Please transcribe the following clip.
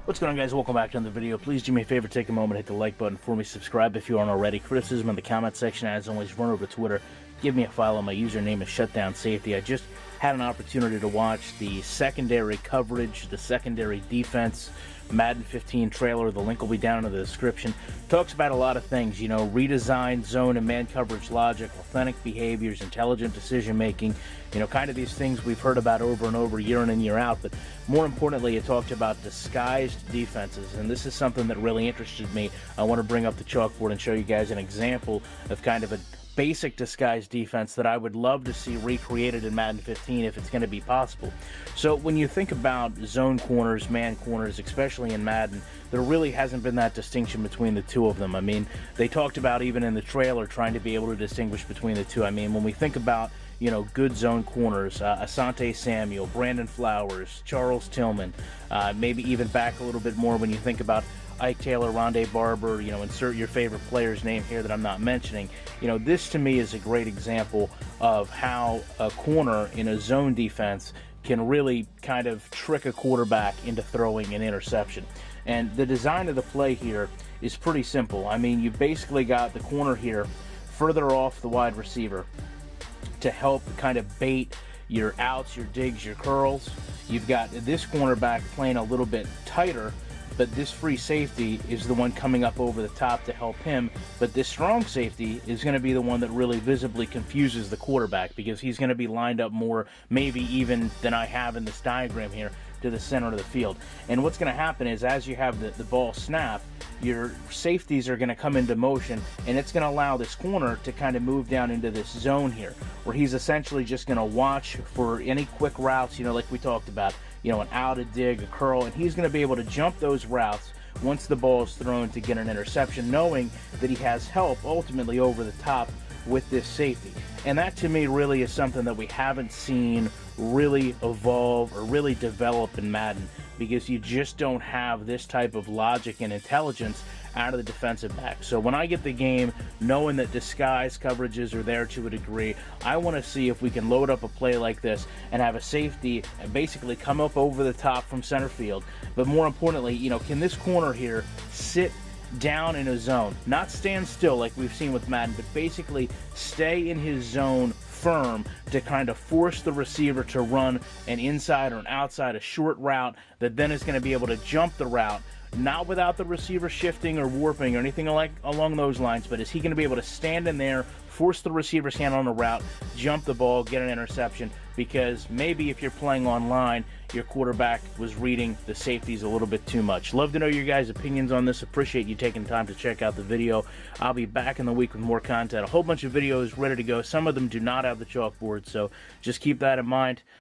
What's going on, guys? Welcome back to another video. Please do me a favor, take a moment, hit the like button for me, subscribe if you aren't already. Criticism in the comment section, as always, run over to Twitter, give me a follow. My username is Shutdown Safety. I just had an opportunity to watch the secondary coverage, the secondary defense Madden 15 trailer. The link will be down in the description. Talks about a lot of things, you know, redesigned zone and man coverage logic, authentic behaviors, intelligent decision making, you know, kind of these things we've heard about over and over, year in and year out. But more importantly, it talked about disguised defenses, and this is something that really interested me. I want to bring up the chalkboard and show you guys an example of kind of a basic disguise defense that I would love to see recreated in Madden 15 if it's going to be possible. So when you think about zone corners, man corners, especially in Madden, there really hasn't been that distinction between the two of them. I mean, they talked about even in the trailer trying to be able to distinguish between the two. I mean, when we think about, you know, good zone corners, Asante Samuel, Brandon Flowers, Charles Tillman, maybe even back a little bit more when you think about Ike Taylor, Rondé Barber, you know, insert your favorite player's name here that I'm not mentioning. You know, this to me is a great example of how a corner in a zone defense can really kind of trick a quarterback into throwing an interception. And the design of the play here is pretty simple. I mean, you've basically got the corner here further off the wide receiver to help kind of bait your outs, your digs, your curls. You've got this cornerback playing a little bit tighter, but this free safety is the one coming up over the top to help him. But this strong safety is going to be the one that really visibly confuses the quarterback, because he's going to be lined up more, maybe even than I have in this diagram here, to the center of the field. And what's going to happen is, as you have the ball snap, your safeties are going to come into motion, and it's going to allow this corner to kind of move down into this zone here, where he's essentially just going to watch for any quick routes, you know, like we talked about, you know, an out, a dig, a curl, and he's going to be able to jump those routes once the ball is thrown to get an interception, knowing that he has help ultimately over the top with this safety. And that to me really is something that we haven't seen really evolve or really develop in Madden, because you just don't have this type of logic and intelligence out of the defensive back. So when I get the game knowing that disguise coverages are there to a degree, I want to see if we can load up a play like this and have a safety and basically come up over the top from center field. But more importantly, you know, can this corner here sit down in a zone, not stand still like we've seen with Madden, but basically stay in his zone firm to kind of force the receiver to run an inside or an outside, a short route that then is going to be able to jump the route, not without the receiver shifting or warping or anything like along those lines, but is he going to be able to stand in there, force the receiver's hand on the route, jump the ball, get an interception? Because maybe if you're playing online, your quarterback was reading the safeties a little bit too much. Love to know your guys' opinions on this. Appreciate you taking time to check out the video. I'll be back in the week with more content. A whole bunch of videos ready to go. Some of them do not have the chalkboard, so just keep that in mind.